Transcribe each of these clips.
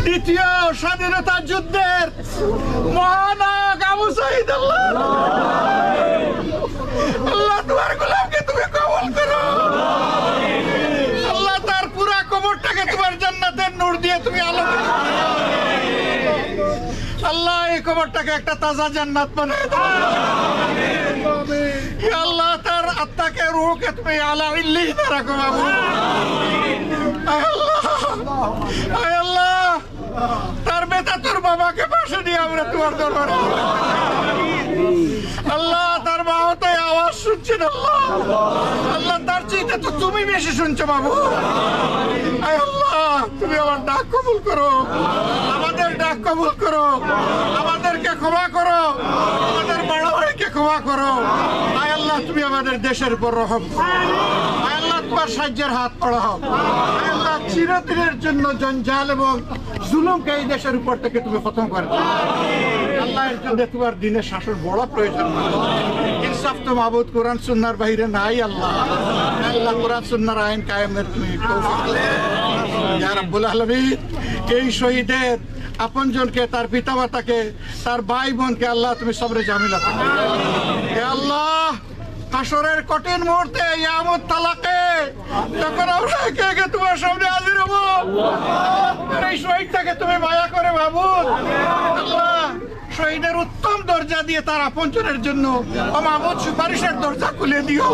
দ্বিতীয় স্বাধীনতা যুদ্ধের মহানায়ক আবু সাঈদ। আল্লাহ আল্লাহ তোমার গোলামকে তুমি কবুল করো। আল্লাহ তার পুরা কবরটাকে তোমার জান্নাতের নূর দিয়ে তুমি আলোকিত করো। আল্লাহ এই কবরটাকে একটা তাজা জান্নাত বানায় দাও। ইয়া আল্লাহ তার আত্মাকে রূহকে তুমি আলা ইল্লিয়িনে রাখো বাবু। আয় আল্লাহ, আয় আল্লাহ তার বেটা তোর বাবাকে পাশে দিয়ে আমরা তোমার দরবারে। আল্লাহ তার বাবা তো আওয়াজ শুনছেন। আল্লাহ আল্লাহ তার চাইতে তো তুমি বেশি শুনছো বাবু। আয় আল্লাহ তুমি আমার ডাক কবুল করো, আমাদের ডাক কবুল করো, আমাদেরকে ক্ষমা করো, আমাদের বড় ভাইকে ক্ষমা করো। আয় আল্লাহ তুমি আমাদের দেশের উপর রহম করো। আয় আল্লাহ তোমার সাহায্যের হাত পড়াও। আয় আল্লাহ চিরদিনের জন্য জঞ্জাল এবং জুলুমকে এই দেশের উপর থেকে তুমি খতম করে দাও। আল্লাহ এর জন্য তোমার দিনের শাসন বড় প্রয়োজন। ইনসাফ তো মাবুদ কোরআন সুন্নাহর বাইরে নাই। আল্লাহ আল্লাহ কোরআন সুন্নাহর আইন কায়েমের তুমি তৌফিক দাও ইয়া রাব্বুল আলামিন। এই শহীদের আপনজনকে, তার পিতামাতাকে, তার ভাই বোনকে আল্লাহ তুমি সবরে জামিলা দাও। হে আল্লাহ হাসরের কঠিন মুহূর্তে ইয়ামুত তালাকে যখন আমরা একে একে তোমার সামনে হাজির হবো, এই শহীদটাকে তুমি মায়া করে মাবুদ আল্লাহ শহীদের উত্তম দরজা দিয়ে তার আপনজনের জন্য মাবুদ সুপারিশের দরজা খুলে দিও।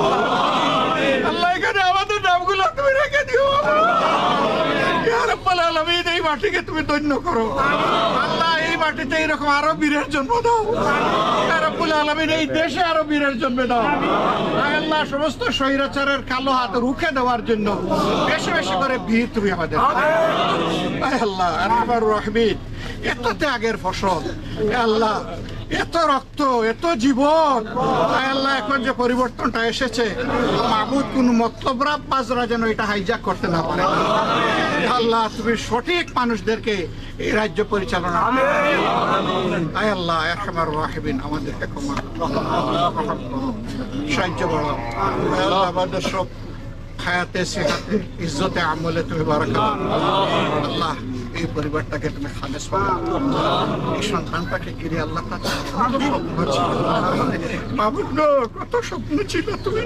আল্লাহ এখানে আমাদের নামগুলো তুমি রেখে দিও। ইয়া রাব্বুল আলামিন এই মাটিকে তুমি ধন্য করো। আল্লাহ এই মাটিতে এরকম আরো বীরের জন্ম দাও। ইয়া রাব্বুল আলামিন এই দেশে আরো বীরের জন্ম দাও। আল্লাহ সমস্ত স্বৈরাচারের কালো হাত রুখে দেওয়ার জন্য বেশি বেশি করে বীর তুমি আমাদের। আল্লাহ আরহামার রাহিমিন এত ত্যাগের ফসল, আল্লাহ এত রক্ত, এত জীবন, আল্লাহ এখন যে পরিবর্তনটা এসেছে মাবুদ কোন মতলবরাব বাজরা যেন এটা হাইজ্যাক করতে না পারে। আল্লাহ তুমি সঠিক মানুষদেরকে এই রাজ্য পরিচালনা আয় আল্লাহ আরহামার রাহিমিন আমাদেরকে ক্ষমা সাহায্য করো। আল্লাহ আমাদের সব হায়াতে সেহাতে ইজ্জতে আমলে তুমি বারাকাত। আল্লাহ এই পরিবারটাকে তুমি খালেস বানাও। এই সন্তানটাকে ঘিরে আল্লাহ কত স্বপ্ন ছিল মাবুদ গো, কত স্বপ্ন ছিল তুমি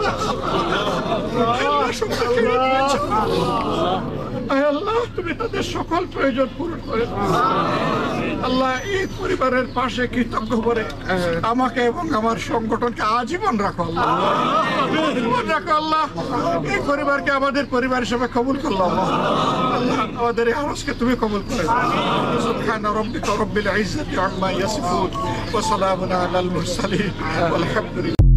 আল্লাহ তুমি তাদের সকল প্রয়োজন পূরণ করে আল্লাহ এই পরিবারের পাশে কৃতজ্ঞ করে আমাকে এবং আমার সংগঠনকে আজীবন রাখো। আল্লাহ আজীবন রাখো। আল্লাহ এই পরিবারকে আমাদের পরিবার হিসেবে কবুল করলাম। আল্লাহ আমাদের এই আরজকে তুমি কবুল করে সুবহান রাব্বিকা রাব্বিল ইজ্জাতি আম্মা ইয়াসিফুন ওয়া সালামুন আলাল মুরসালিন ওয়াল হামদুলিল্লাহ।